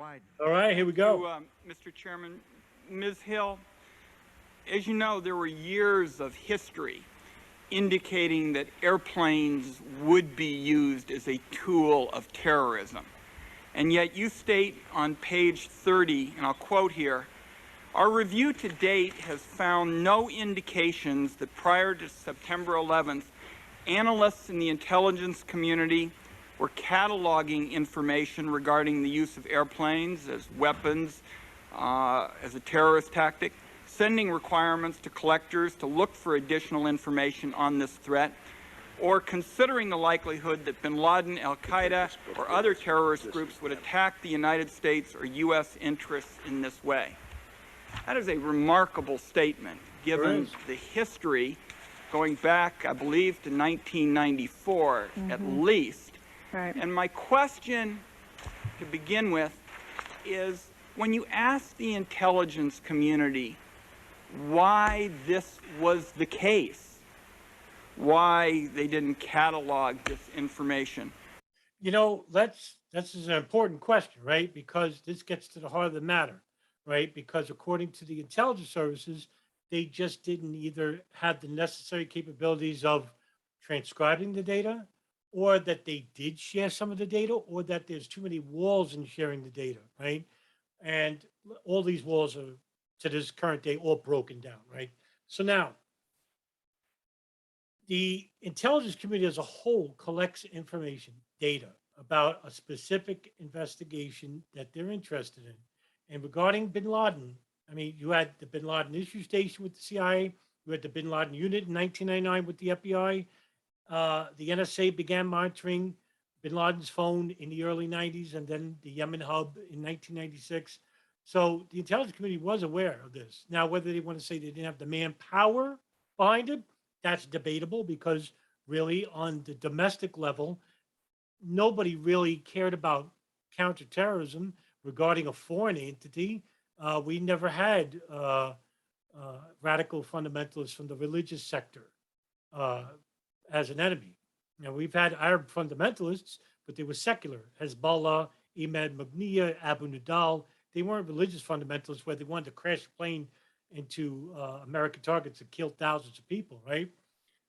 Wyden. All right, here we go. Mr. Chairman, Ms. Hill, as you know, there were years of history indicating that airplanes would be used as a tool of terrorism. And yet you state on page 30, and I'll quote here, "Our review to date has found no indications that prior to September 11th, analysts in the intelligence community were cataloging information regarding the use of airplanes as weapons, as a terrorist tactic, sending requirements to collectors to look for additional information on this threat, or considering the likelihood that bin Laden, al-Qaeda, or other terrorist groups would attack the United States or U.S. interests in this way." That is a remarkable statement, given the history going back, I believe, to 1994 at least. Right. And my question to begin with is, when you ask the intelligence community why this was the case, why they didn't catalog this information. You know, this is an important question, right? Because this gets to the heart of the matter, right? Because according to the intelligence services, they just didn't either have the necessary capabilities of transcribing the data, or that they did share some of the data, or that there's too many walls in sharing the data, right? And all these walls are, to this current day, all broken down, right? So now, the intelligence community as a whole collects information, data, about a specific investigation that they're interested in. And regarding bin Laden, I mean, you had the bin Laden issue station with the CIA, you had the bin Laden unit in 1999 with the FBI. The NSA began monitoring bin Laden's phone in the early 90s, and then the Yemen hub in 1996. So the intelligence community was aware of this. Now, whether they want to say they didn't have the manpower behind it, that's debatable, because really on the domestic level, nobody really cared about counterterrorism regarding a foreign entity. We never had radical fundamentalists from the religious sector as an enemy. Now, we've had Arab fundamentalists, but they were secular. Hezbollah, Ahmad Magniya, Abu Nidal. They weren't religious fundamentalists where they wanted to crash a plane into American targets and kill thousands of people, right?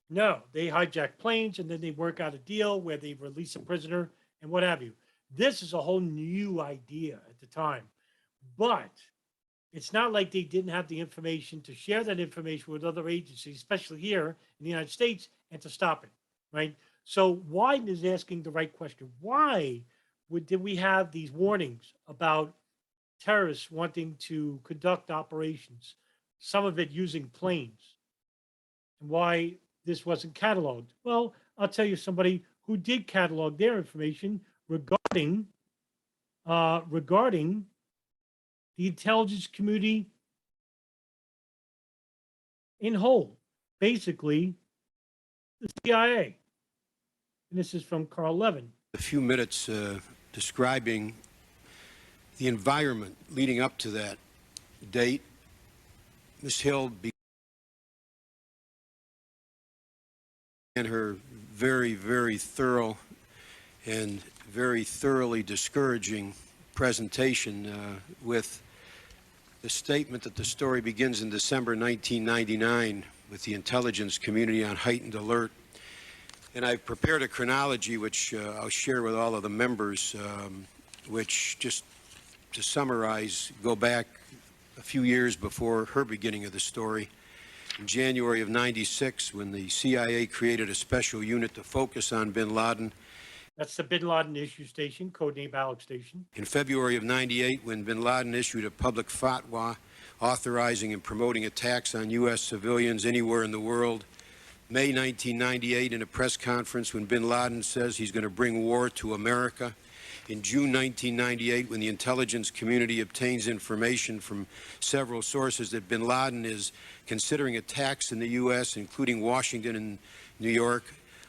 No, they hijack planes and then they work out a deal where they release a prisoner and what have you. This is a whole new idea at the time. But it's not like they didn't have the information to share that information with other agencies, especially here in the United States, and to stop it, right? So Wyden is asking the right question. Why did we have these warnings about terrorists wanting to conduct operations, some of it using planes, and why this wasn't cataloged? Well, I'll tell you somebody who did catalog their information regarding the intelligence community in whole, basically the CIA. And this is from Carl Levin. A few minutes describing the environment leading up to that date. Ms. Hill began her very, very thorough and very thoroughly discouraging presentation with the statement that the story begins in December 1999 with the intelligence community on heightened alert. And I've prepared a chronology which I'll share with all of the members, which, just to summarize, go back a few years before her beginning of the story. In January of '96, when the CIA created a special unit to focus on bin Laden. That's the bin Laden issue station, codename Alex Station. In February of '98, when bin Laden issued a public fatwa authorizing and promoting attacks on U.S. civilians anywhere in the world. May 1998, in a press conference, when bin Laden says he's going to bring war to America. In June 1998, when the intelligence community obtains information from several sources that bin Laden is considering attacks in the U.S., including Washington and New York.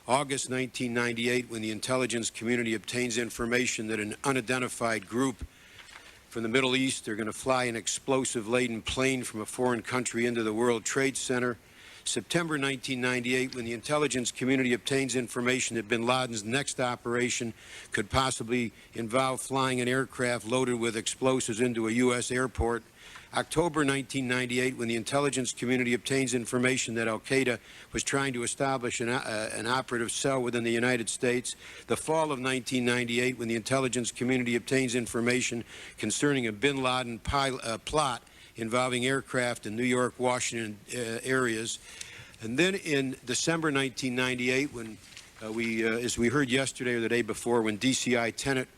August 1998, when the intelligence community obtains information that an unidentified group from the Middle East are going to fly an explosive-laden plane from a foreign country into the World Trade Center. September 1998, when the intelligence community obtains information that bin Laden's next operation could possibly involve flying an aircraft loaded with explosives into a U.S. airport. October 1998, when the intelligence community obtains information that al-Qaeda was trying to establish an operative cell within the United States. The fall of 1998, when the intelligence community obtains information concerning a bin Laden plot involving aircraft in New York, Washington areas. And then in December 1998, when as we heard yesterday or the day before, when DCI Tenet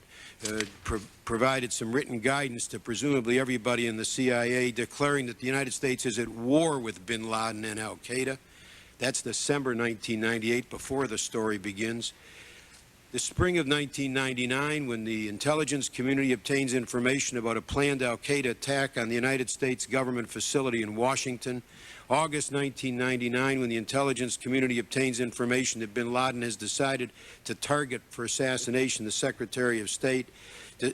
provided some written guidance to presumably everybody in the CIA, declaring that the United States is at war with bin Laden and al-Qaeda. That's December 1998, before the story begins. The spring of 1999, when the intelligence community obtains information about a planned al-Qaeda attack on the United States government facility in Washington. August 1999, when the intelligence community obtains information that bin Laden has decided to target for assassination the Secretary of State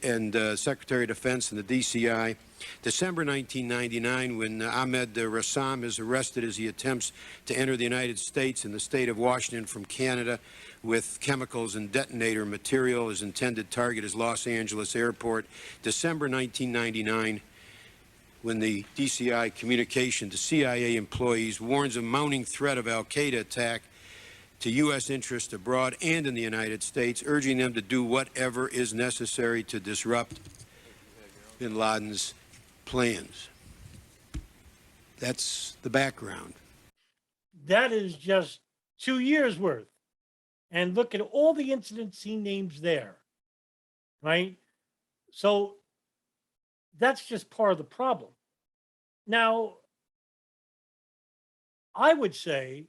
and Secretary of Defense and the DCI. December 1999, when Ahmed Rassam is arrested as he attempts to enter the United States in the state of Washington from Canada with chemicals and detonator material. His intended target is Los Angeles Airport. December 1999, when the DCI communication to CIA employees warns of mounting threat of al-Qaeda attack to U.S. interests abroad and in the United States, urging them to do whatever is necessary to disrupt bin Laden's plans. That's the background. That is just 2 years worth. And look at all the incidents he names there, right? So that's just part of the problem. Now, I would say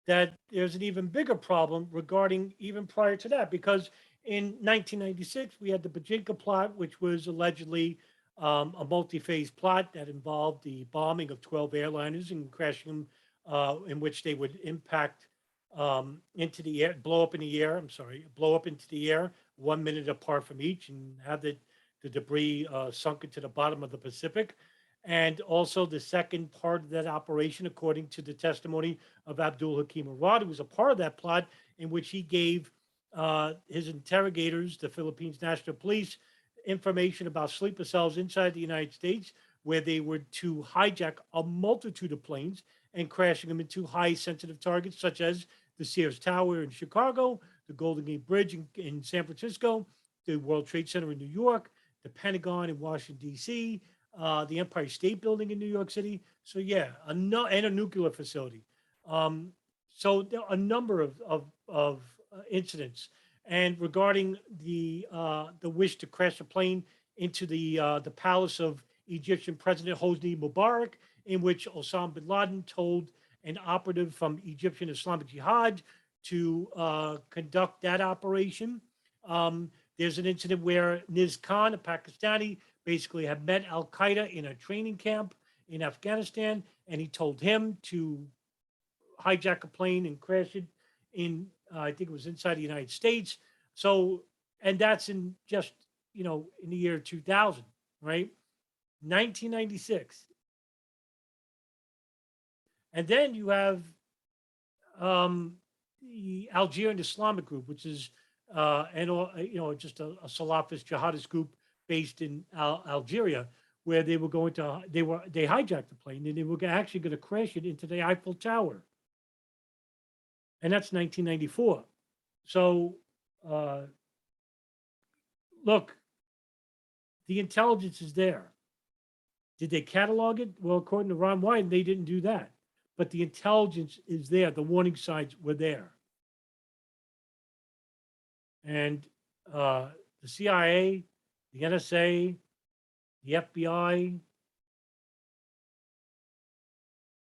that there's an even bigger problem regarding even prior to that, because in 1996, we had the Pachinko plot, which was allegedly a multi-phase plot that involved the bombing of 12 airliners and crashing them, in which they would impact into the air, blow up into the air 1 minute apart from each, and have the debris sunk into the bottom of the Pacific. And also the second part of that operation, according to the testimony of Abdul Hakim Arad, who was a part of that plot, in which he gave his interrogators, the Philippines National Police, information about sleeper cells inside the United States, where they were to hijack a multitude of planes and crashing them into high sensitive targets, such as the Sears Tower in Chicago, the Golden Gate Bridge in San Francisco, the World Trade Center in New York, the Pentagon in Washington, D.C., the Empire State Building in New York City. So yeah, and a nuclear facility. So there are a number of incidents. And regarding the wish to crash a plane into the palace of Egyptian President Hosni Mubarak, in which Osama bin Laden told an operative from Egyptian Islamic Jihad to conduct that operation. There's an incident where Niz Khan, a Pakistani, basically had met al-Qaeda in a training camp in Afghanistan, and he told him to hijack a plane and crash it in, I think it was inside the United States. So, and that's in just, in the year 2000, right? 1996. And then you have the Algerian Islamic group, which is, just a Salafist jihadist group based in Algeria, where they hijacked the plane and they were actually going to crash it into the Eiffel Tower. And that's 1994. So, look, the intelligence is there. Did they catalog it? Well, according to Ron Wyden, they didn't do that. But the intelligence is there. The warning signs were there. And the CIA, the NSA, the FBI,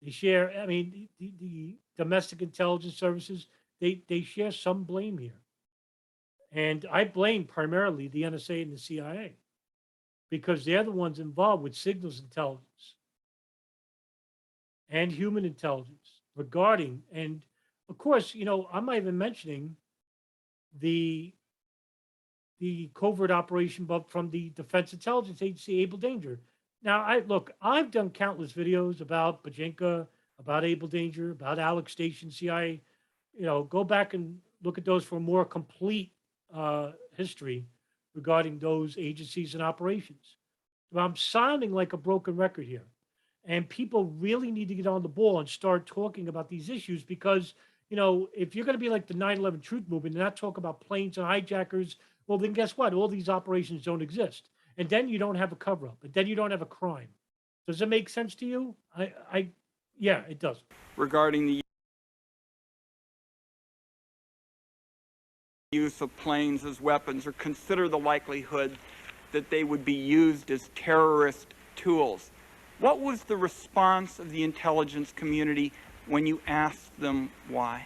they share, the domestic intelligence services, they share some blame here. And I blame primarily the NSA and the CIA, because they're the ones involved with signals intelligence and human intelligence regarding, and of course, I'm not even mentioning the covert operation, but from the Defense Intelligence Agency, Able Danger. Now, I've done countless videos about Pachinko, about Able Danger, about Alex Station, CIA. Go back and look at those for a more complete history regarding those agencies and operations. But I'm sounding like a broken record here. And people really need to get on the ball and start talking about these issues because, if you're going to be like the 9/11 truth movement and not talk about planes and hijackers, well, then guess what? All these operations don't exist. And then you don't have a cover up, and then you don't have a crime. Does it make sense to you? Yeah, it does. regarding the use of planes as weapons, or consider the likelihood that they would be used as terrorist tools. What was the response of the intelligence community when you asked them why?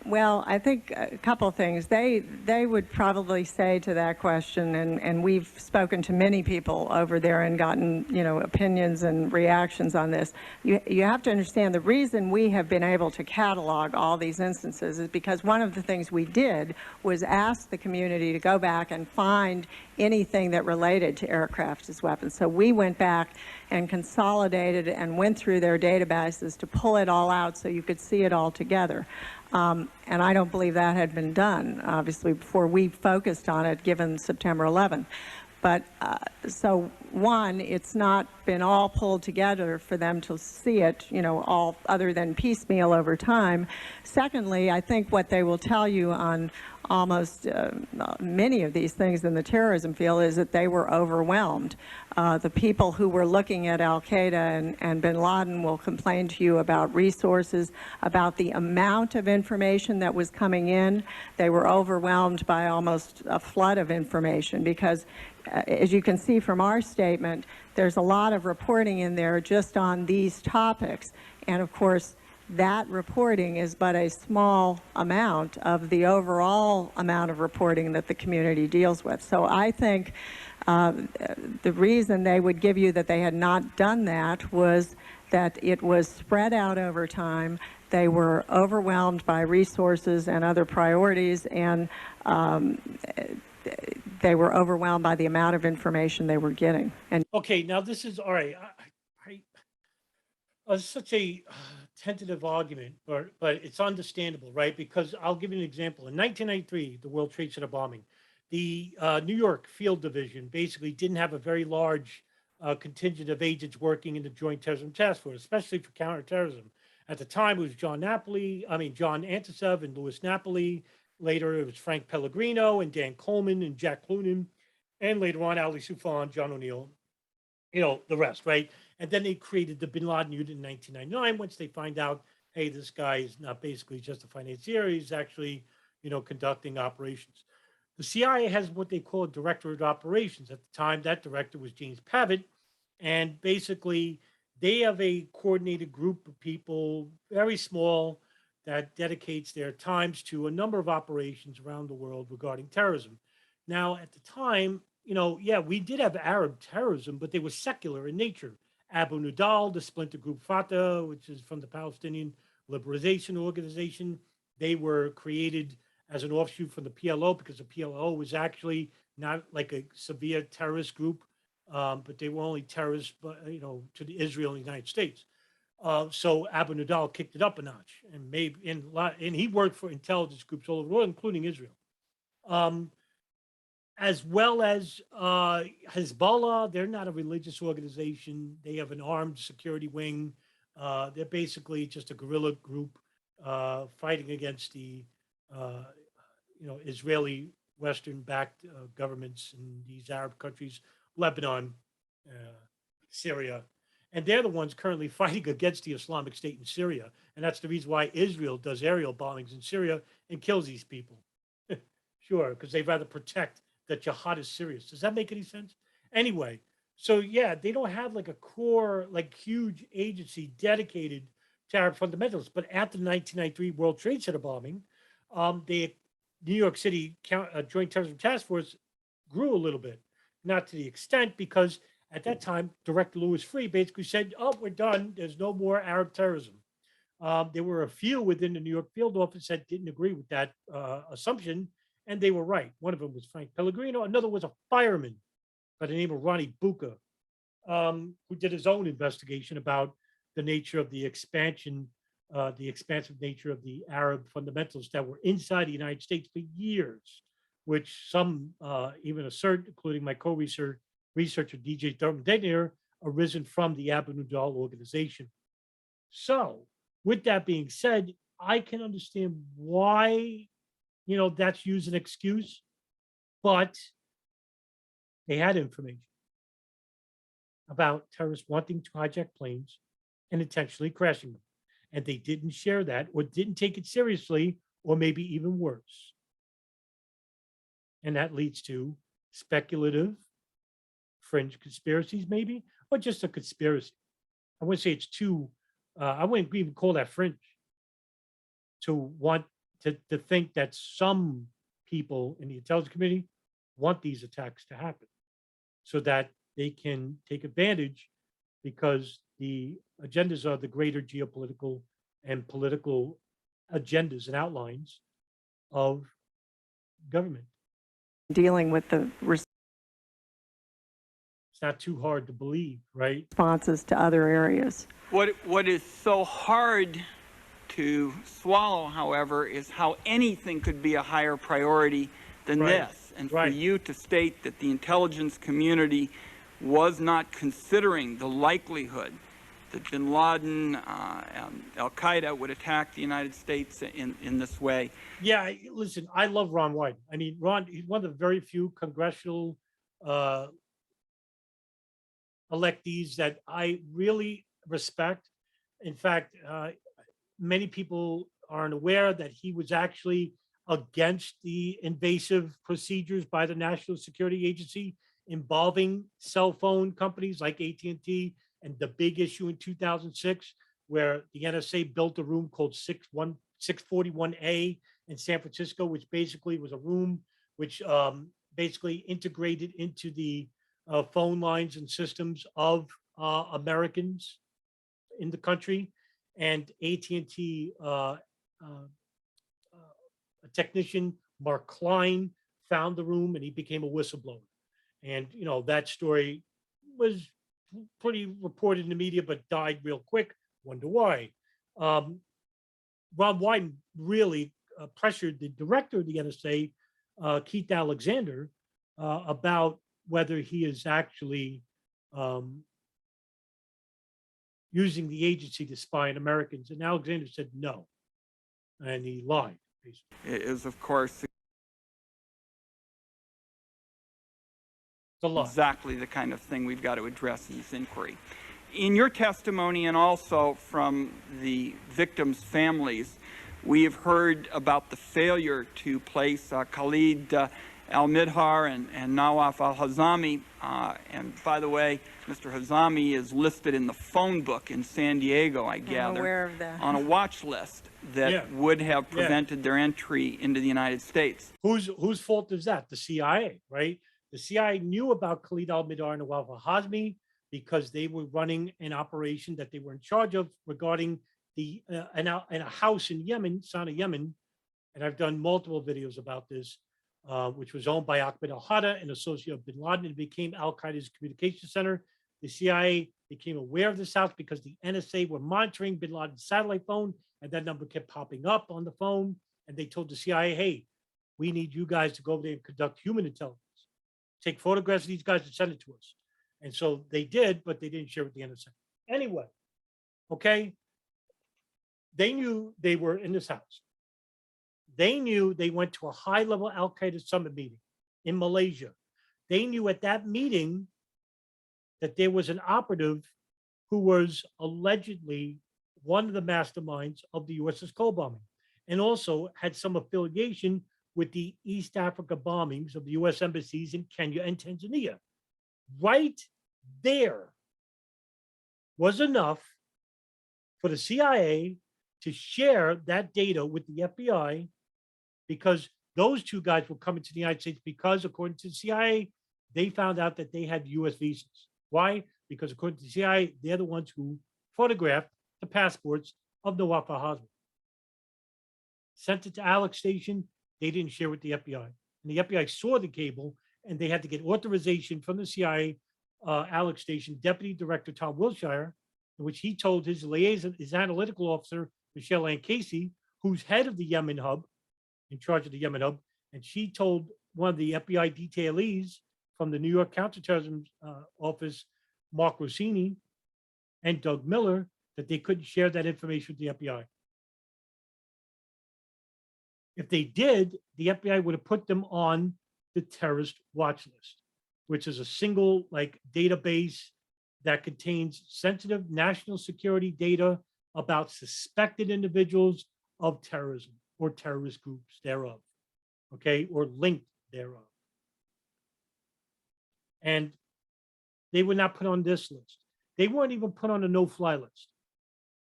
Well, I think a couple of things. They would probably say to that question, and we've spoken to many people over there and gotten, opinions and reactions on this. You have to understand the reason we have been able to catalog all these instances is because one of the things we did was ask the community to go back and find anything that related to aircraft as weapons. So we went back and consolidated and went through their databases to pull it all out so you could see it all together. And I don't believe that had been done, obviously, before we focused on it, given September 11. But so one, it's not been all pulled together for them to see it, all other than piecemeal over time. Secondly, I think what they will tell you on almost many of these things in the terrorism field is that they were overwhelmed. The people who were looking at al-Qaeda and bin Laden will complain to you about resources, about the amount of information that was coming in. They were overwhelmed by almost a flood of information because, as you can see from our statement, there's a lot of reporting in there just on these topics. And of course, that reporting is but a small amount of the overall amount of reporting that the community deals with. So I think the reason they would give you that they had not done that was that it was spread out over time. They were overwhelmed by resources and other priorities, and they were overwhelmed by the amount of information they were getting. And Okay, now this is all right. It's such a tentative argument, but it's understandable, right? Because I'll give you an example. In 1993, the World Trade Center bombing, the New York Field Division basically didn't have a very large contingent of agents working in the Joint Terrorism Task Force, especially for counterterrorism. At the time, it was John Antisev and Louis Napoli. Later, it was Frank Pellegrino and Dan Coleman and Jack Clunan. And later on, Ali Soufan, John O'Neill, the rest, right? And then they created the Bin Laden unit in 1999 once they find out, hey, this guy is not basically just a financier, he's actually, conducting operations. The CIA has what they call a director of operations. At the time, that director was James Pavitt. And basically, they have a coordinated group of people, very small, that dedicates their times to a number of operations around the world regarding terrorism. Now, at the time, yeah, we did have Arab terrorism, but they were secular in nature. Abu Nidal, the splinter group Fatah, which is from the Palestinian Liberation Organization, they were created as an offshoot from the PLO because the PLO was actually not like a severe terrorist group, but they were only terrorists, to the Israel and the United States. So Abu Nidal kicked it up a notch, and and he worked for intelligence groups all over the world, including Israel. As well as Hezbollah, they're not a religious organization. They have an armed security wing. They're basically just a guerrilla group fighting against the, Israeli Western-backed governments in these Arab countries, Lebanon, Syria, and they're the ones currently fighting against the Islamic State in Syria. And that's the reason why Israel does aerial bombings in Syria and kills these people. Sure, because they'd rather protect that jihad is serious. Does that make any sense? Anyway, so yeah, they don't have like a core, like huge agency dedicated to Arab fundamentalists. But at the 1993 World Trade Center bombing, the New York City Joint Terrorism Task Force grew a little bit, not to the extent because at that time, Director Louis Freeh basically said, "Oh, we're done. There's no more Arab terrorism." There were a few within the New York field office that didn't agree with that assumption, and they were right. One of them was Frank Pellegrino. Another was a fireman by the name of Ronnie Bucca, who did his own investigation about the nature of the expansion the expansive nature of the Arab fundamentalists that were inside the United States for years, which some even assert, including my researcher DJ Thurman Degner, arisen from the Abu Nidal organization. So, with that being said, I can understand why, that's used as an excuse, but they had information about terrorists wanting to hijack planes and intentionally crashing them. And they didn't share that or didn't take it seriously, or maybe even worse. And that leads to speculative fringe conspiracies, maybe, or just a conspiracy. I wouldn't say it's too, I wouldn't even call that fringe, to want to think that some people in the intelligence community want these attacks to happen so that they can take advantage, because the agendas are the greater geopolitical and political agendas and outlines of government. Dealing with the It's not too hard to believe, right? responses to other areas. What is so hard to swallow, however, is how anything could be a higher priority than Right. this. And Right. for you to state that the intelligence community was not considering the likelihood that bin Laden, Al-Qaeda would attack the United States in this way. Yeah, listen, I love Ron Wyden. I mean, Ron, he's one of the very few congressional electees that I really respect. In fact, many people aren't aware that he was actually against the invasive procedures by the National Security Agency involving cell phone companies like AT&T, and the big issue in 2006, where the NSA built a room called 641A in San Francisco, which basically was a room which basically integrated into the phone lines and systems of Americans in the country. And AT&T, a technician, Mark Klein, found the room and he became a whistleblower. And, that story was pretty reported in the media, but died real quick. Wonder why. Ron Wyden really pressured the director of the NSA, Keith Alexander, about whether he is actually using the agency to spy on Americans. And Alexander said no. And he lied, basically. It is, of course, It's a lie. exactly the kind of thing we've got to address in this inquiry. In your testimony, and also from the victims' families, we have heard about the failure to place Khalid al-Midhar and Nawaf al-Hazami. And by the way, Mr. Hazami is listed in the phone book in San Diego, I gather, I'm aware of that. on a watch list that Yeah. would have Yeah. prevented their entry into the United States. Whose fault is that? The CIA, right? The CIA knew about Khalid al-Midhar and Nawaf al-Hazmi because they were running an operation that they were in charge of regarding the in a house in Yemen, Sana'a, Yemen, and I've done multiple videos about this, which was owned by Ahmed al-Hada, an associate of bin Laden. It became al-Qaeda's communication center. The CIA became aware of this house because the NSA were monitoring bin Laden's satellite phone, and that number kept popping up on the phone. And they told the CIA, hey, we need you guys to go over there and conduct human intelligence. Take photographs of these guys and send it to us. And so they did, but they didn't share with the NSA. Anyway, okay, they knew they were in this house. They knew they went to a high-level al-Qaeda summit meeting in Malaysia. They knew at that meeting that there was an operative who was allegedly one of the masterminds of the USS Cole bombing, and also had some affiliation with the East Africa bombings of the US embassies in Kenya and Tanzania. Right there was enough for the CIA to share that data with the FBI, because those two guys were coming to the United States because, according to the CIA, they found out that they had US visas. Why? Because according to the CIA, they're the ones who photographed the passports of Nawaf al-Hazmi. Sent it to Alex Station. They didn't share with the FBI. And the FBI saw the cable, and they had to get authorization from the CIA, Alex Station Deputy Director Tom Wilshire, in which he told his liaison, his analytical officer, Michelle Ann Casey, who's head of the Yemen hub, in charge of the Yemen hub, and she told one of the FBI detailees from the New York Counterterrorism Office, Mark Rossini, and Doug Miller, that they couldn't share that information with the FBI. If they did, the FBI would have put them on the terrorist watch list, which is a single database that contains sensitive national security data about suspected individuals of terrorism or terrorist groups thereof, okay, or linked thereof. And they were not put on this list. They weren't even put on a no-fly list,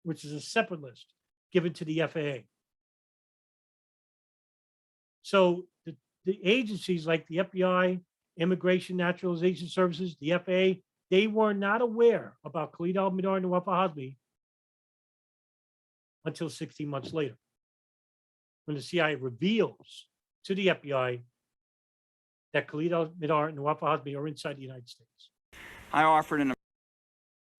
which is a separate list given to the FAA. So the agencies like the FBI, Immigration Naturalization Services, the FAA, they were not aware about Khalid al-Mihdhar and Nawaf al-Hazmi until 16 months later, when the CIA reveals to the FBI that Khalid al-Mihdhar and Nawaf al-Hazmi are inside the United States. I offered an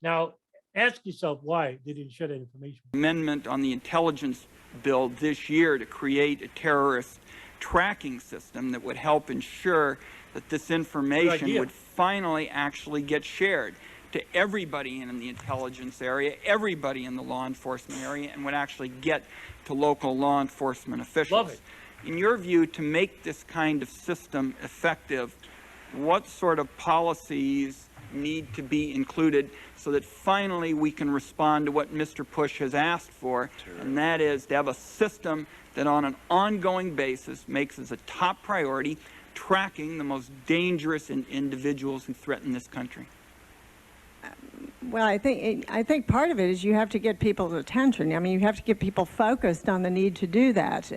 Now, ask yourself why they didn't share that information. amendment on the intelligence bill this year to create a terrorist tracking system that would help ensure that this information would finally actually get shared to everybody in the intelligence area, everybody in the law enforcement area, and would actually get to local law enforcement officials. Love it. In your view, to make this kind of system effective, what sort of policies need to be included so that finally we can respond to what Mr. Push has asked for, and that is to have a system that on an ongoing basis makes as a top priority tracking the most dangerous individuals who threaten this country? Well, I think part of it is you have to get people's attention. I mean, you have to get people focused on the need to do that.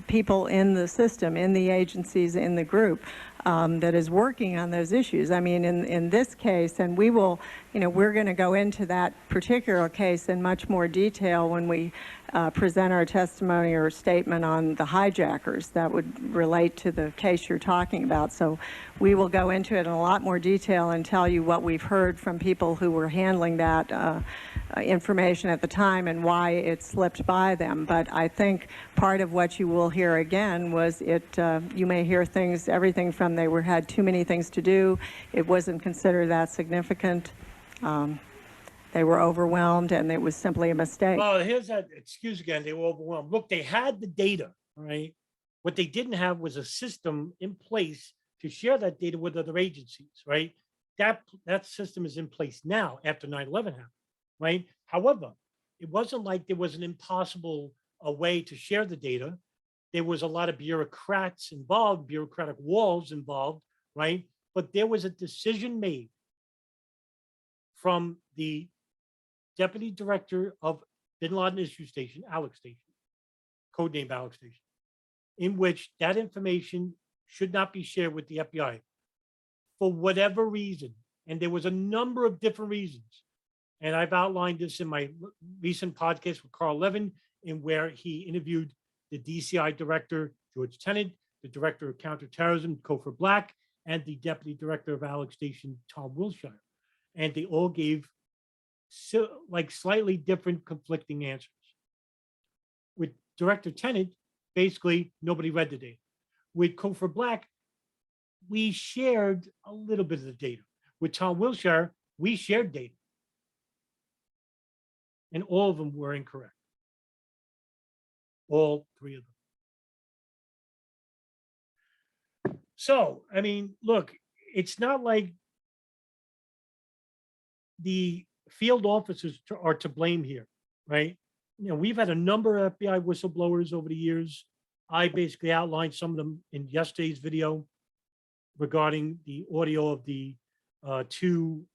People in the system, in the agencies, in the group that is working on those issues. I mean, in this case, and we will, we're going to go into that particular case in much more detail when we present our testimony or statement on the hijackers that would relate to the case you're talking about. So we will go into it in a lot more detail and tell you what we've heard from people who were handling that information at the time and why it slipped by them. But I think part of what you will hear again was you may hear things, everything from they had too many things to do, it wasn't considered that significant, they were overwhelmed, and it was simply a mistake. Well, here's that excuse again. They were overwhelmed. Look, they had the data, all right? What they didn't have was a system in place to share that data with other agencies, right? That system is in place now after 9/11 happened, right? However, it wasn't like there was an impossible way to share the data. There was a lot of bureaucrats involved, bureaucratic walls involved, right? But there was a decision made from the deputy director of Bin Laden Issue Station, Alex Station, codenamed Alex Station, in which that information should not be shared with the FBI for whatever reason. And there was a number of different reasons. And I've outlined this in my recent podcast with Carl Levin, in where he interviewed the DCI director, George Tennant, the director of counterterrorism, Cofer Black, and the deputy director of Alex Station, Tom Wilshire. And they all gave slightly different conflicting answers. With Director Tennant, basically nobody read the data. With Cofer Black, we shared a little bit of the data. With Tom Wilshire, we shared data. And all of them were incorrect. All three of them. So, I mean, look, it's not like the field officers are to blame here, right? We've had a number of FBI whistleblowers over the years. I basically outlined some of them in yesterday's video regarding the audio of the two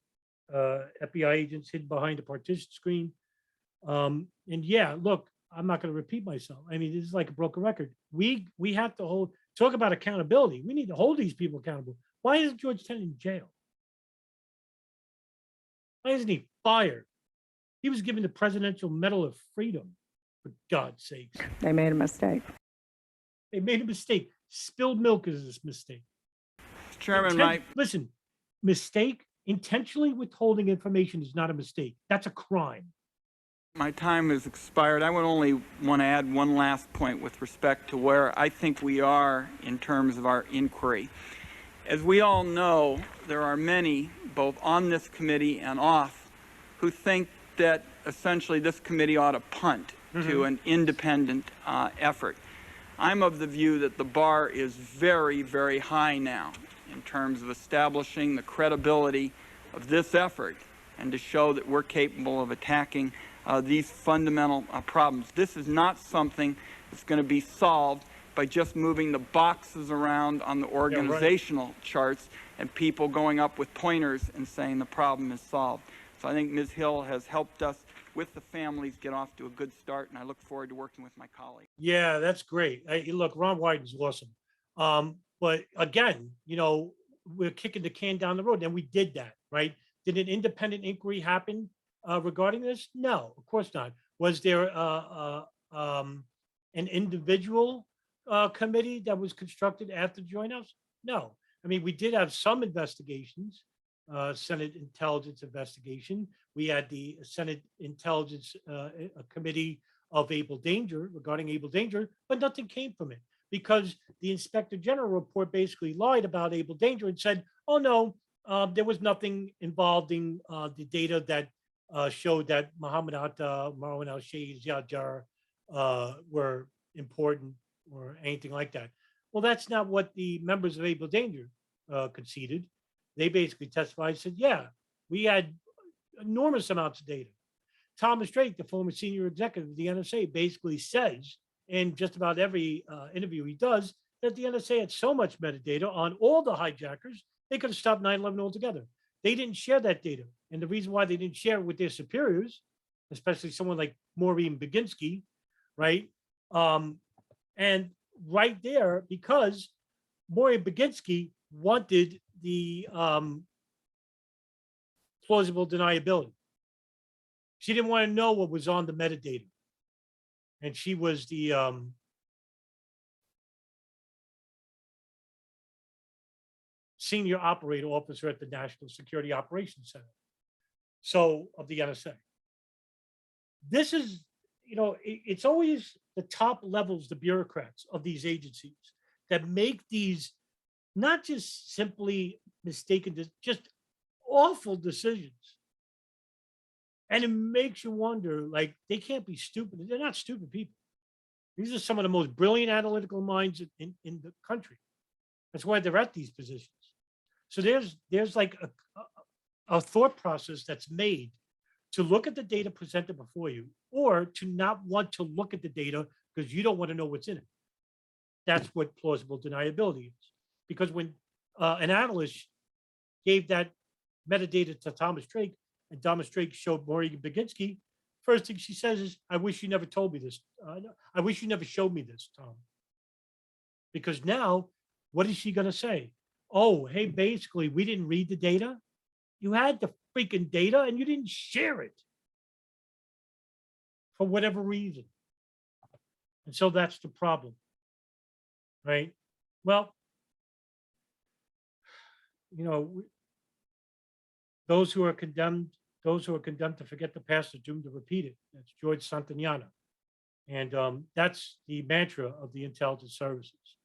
FBI agents hidden behind a partition screen. And yeah, look, I'm not going to repeat myself. I mean, this is like a broken record. We have to talk about accountability. We need to hold these people accountable. Why is George Tennant in jail? Why isn't he fired? He was given the Presidential Medal of Freedom, for God's sakes. They made a mistake. They made a mistake. Spilled milk is a mistake. Chairman, listen, mistake, intentionally withholding information is not a mistake. That's a crime. My time has expired. I would only want to add one last point with respect to where I think we are in terms of our inquiry. As we all know, there are many, both on this committee and off, who think that essentially this committee ought to punt to an independent effort. I'm of the view that the bar is very, very high now in terms of establishing the credibility of this effort and to show that we're capable of attacking these fundamental problems. This is not something that's going to be solved by just moving the boxes around on the organizational charts and people going up with pointers and saying the problem is solved. So I think Ms. Hill has helped us with the families get off to a good start, and I look forward to working with my colleagues. Yeah, that's great. Look, Ron Wyden's awesome. But again, you know, we're kicking the can down the road, and we did that, right? Did an independent inquiry happen regarding this? No, of course not. Was there an individual committee that was constructed after the Joint House? No. I mean, we did have some investigations, Senate Intelligence investigation. We had the Senate Intelligence Committee of Able Danger regarding Able Danger, but nothing came from it because the Inspector General report basically lied about Able Danger and said, oh no, there was nothing involved in the data that showed that Muhammad Atta, Marwan al-Sheikh, Ziad were important or anything like that. Well, that's not what the members of Able Danger conceded. They basically testified and said, yeah, we had enormous amounts of data. Thomas Drake, the former senior executive of the NSA, basically says in just about every interview he does that the NSA had so much metadata on all the hijackers, they could have stopped 9/11 altogether. They didn't share that data. And the reason why they didn't share it with their superiors, especially someone like Maureen Baginski, right? And right there, because Maureen Baginski wanted the plausible deniability. She didn't want to know what was on the metadata. And she was the senior operator officer at the National Security Operations Center, so of the NSA. This is, you know, it's always the top levels, the bureaucrats of these agencies that make these not just simply mistaken, just awful decisions. And it makes you wonder, like, they can't be stupid. They're not stupid people. These are some of the most brilliant analytical minds in the country. That's why they're at these positions. So there's like a thought process that's made to look at the data presented before you, or to not want to look at the data because you don't want to know what's in it. That's what plausible deniability is. Because when an analyst gave that metadata to Thomas Drake, and Thomas Drake showed Maureen Baginski, first thing she says is, I wish you never told me this. I wish you never showed me this, Tom. Because now, what is she going to say? Oh, hey, basically, we didn't read the data. You had the freaking data and you didn't share it for whatever reason. And so that's the problem, right? Well, you know, those who are condemned to forget the past are doomed to repeat it. That's George Santayana. And that's the mantra of the intelligence services.